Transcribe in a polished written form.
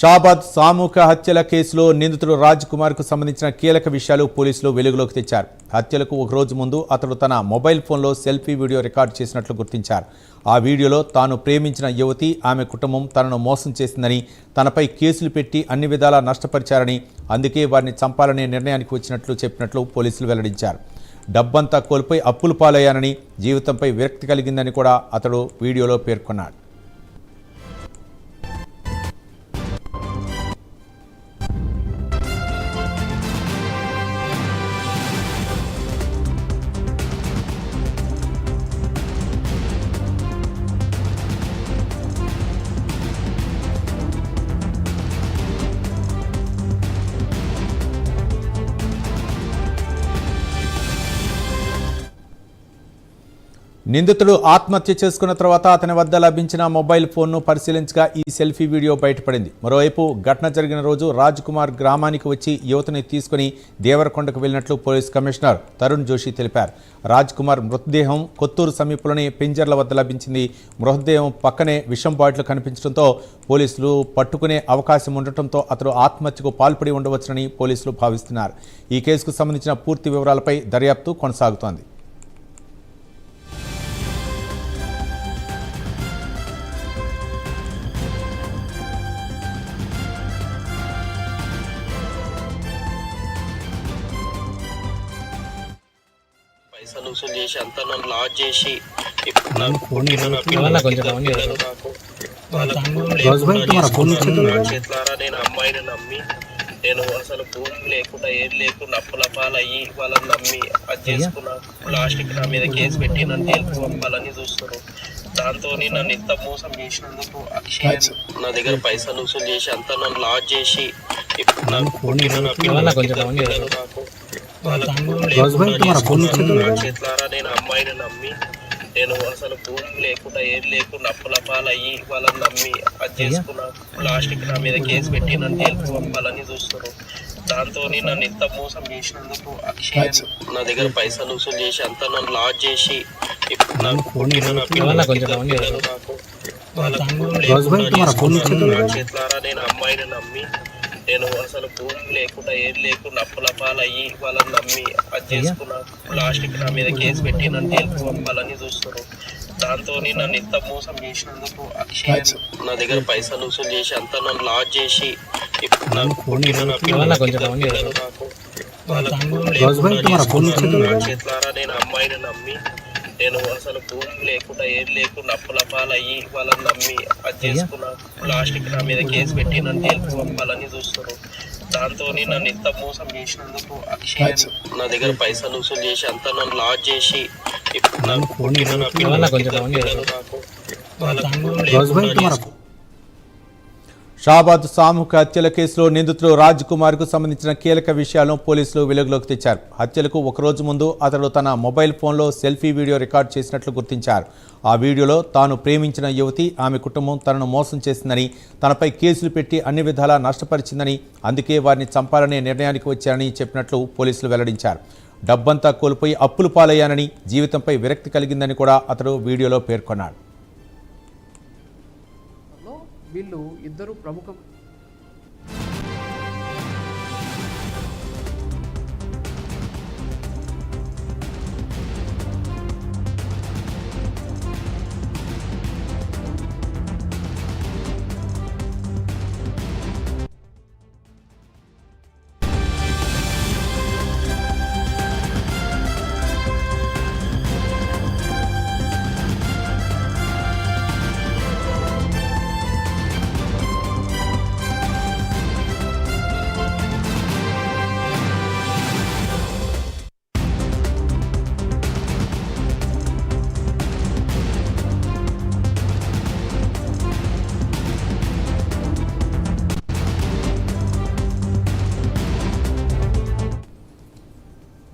షాబాద్ సామూహిక హత్యల కేసులో నిందితుడు రాజ్ కుమార్ కు సంబంధించిన కీలక విషయాలు పోలీసులు వెలుగులోకి తెచ్చారు. హత్యలకు ఒక రోజు ముందు అతడు తన మొబైల్ ఫోన్లో సెల్ఫీ వీడియో రికార్డు చేసినట్లు గుర్తించారు. ఆ వీడియోలో తాను ప్రేమించిన యువతి, ఆమె కుటుంబం తనను మోసం చేసిందని, తనపై కేసులు పెట్టి అన్ని విధాలా నష్టపరిచారని, అందుకే వారిని చంపాలనే నిర్ణయానికి వచ్చినట్లు చెప్పినట్లు పోలీసులు వెల్లడించారు. డబ్బంతా కోల్పోయి అప్పులు పాలయ్యానని, జీవితంపై విరక్తి కలిగిందని కూడా అతడు వీడియోలో పేర్కొన్నాడు. నిందితుడు ఆత్మహత్య చేసుకున్న తర్వాత అతని వద్ద లభించిన మొబైల్ ఫోన్ను పరిశీలించగా ఈ సెల్ఫీ వీడియో బయటపడింది. మరోవైపు ఘటన జరిగిన రోజు రాజ్ కుమార్ గ్రామానికి వచ్చి యువతిని తీసుకుని దేవరకొండకు వెళ్లినట్లు పోలీస్ కమిషనర్ తరుణ్ జోషి తెలిపారు. రాజ్ కుమార్ మృతదేహం కొత్తూరు సమీపంలోని పింజర్ల వద్ద లభించింది. మృతదేహం పక్కనే విషం బాటిల్ కనిపించడంతో పోలీసులు పట్టుకునే అవకాశం ఉండటంతో అతడు ఆత్మహత్యకు పాల్పడి ఉండవచ్చునని పోలీసులు భావిస్తున్నారు. ఈ కేసుకు సంబంధించిన పూర్తి వివరాలపై దర్యాప్తు కొనసాగుతోంది. పైసలు వసూలు చేసి అంతా నన్ను లాజ్ చేసి ఇప్పుడు నాకు పుట్టిన నా పిల్లలు నాకు వాళ్ళ చేతులారా నేను అమ్మాయిని నమ్మి నేను అసలు భూమి లేకుండా ఏది లేకుండా అప్పుల పాలయ్యి వాళ్ళని నమ్మి అది చేసుకున్నా. లాస్ట్కి నా మీద కేసు పెట్టి నన్ను జైలుకు పంపాలని చూస్తారు. దాంతో నన్ను ఇంత మోసం చేసినందుకు అక్షయ్ నా దగ్గర పైసలు వసూలు చేసి అంతా నన్ను లాజ్ చేసి ఇప్పుడు నాకు పుట్టిన నా పిల్లలు నాకు వాళ్ళ చేతులారా నేను అమ్మాయిని నమ్మి నేను అసలు భూమి లేకుండా ఏది లేకుండా అప్పుల పాలయ్యి వాళ్ళని నమ్మి అది చేసుకున్నా. లాస్ట్కి నా మీద కేసు పెట్టి నన్ను జైలుకు పంపాలని చూస్తారు. దాంతో నన్ను ఇంత మోసం చేసినందుకు అక్షయ్ నా దగ్గర పైసలు వసూలు చేసి అంతా నన్ను లాజ్ చేసి ఇప్పుడు నాకు పుట్టిన నా పిల్లలు నాకు వాళ్ళ చేతులారా నేను అమ్మాయిని నమ్మి నేను అసలు భూమి లేకుండా ఏది లేకుండా అప్పుల పాలయ్యి వాళ్ళని నమ్మి అది చేసుకున్నా. లాస్ట్కి నా మీద కేసు పెట్టి నన్ను జైలుకు పంపాలని చూస్తారు. దాంతో నన్ను ఇంత మోసం చేసినందుకు అక్షయ్ నా దగ్గర పైసలు వసూలు చేసి అంతా నన్ను లాజ్ చేసి ఇప్పుడు నాకు పుట్టిన నా పిల్లలు నాకు వాళ్ళ చేతులారా నేను అమ్మాయిని నమ్మి నేను అసలు భూమి లేకుండా ఏది లేకుండా అప్పుల పాలయ్యి వాళ్ళని నమ్మి అది చేసుకున్నా. లాస్ట్కి నా మీద కేసు పెట్టి నన్ను జైలుకు పంపాలని చూస్తారు. దాంతో నన్ను ఇంత మోసం చేసినందుకు అక్షయ్ నా దగ్గర పైసలు వసూలు చేసి అంతా నన్ను లాజ్ చేసి ఇప్పుడు నాకు పుట్టిన నా పిల్లలు నాకు వాళ్ళ షాబాద్ సామూహిక హత్యల కేసులో నిందితుడు రాజ్ కుమార్ కు సంబంధించిన కీలక విషయాలను పోలీసులు వెలుగులోకి తెచ్చారు. హత్యలకు ఒక రోజు ముందు అతడు తన మొబైల్ ఫోన్లో సెల్ఫీ వీడియో రికార్డు చేసినట్లు గుర్తించారు. ఆ వీడియోలో తాను ప్రేమించిన యువతి, ఆమె కుటుంబం తనను మోసం చేసిందని, తనపై కేసులు పెట్టి అన్ని విధాలా నష్టపరిచిందని, అందుకే వారిని చంపాలనే నిర్ణయానికి వచ్చారని చెప్పినట్లు పోలీసులు వెల్లడించారు. డబ్బంతా కోల్పోయి అప్పులు పాలయ్యానని, జీవితంపై విరక్తి కలిగిందని కూడా అతడు వీడియోలో పేర్కొన్నాడు. వీళ్ళు ఇద్దరు ప్రముఖ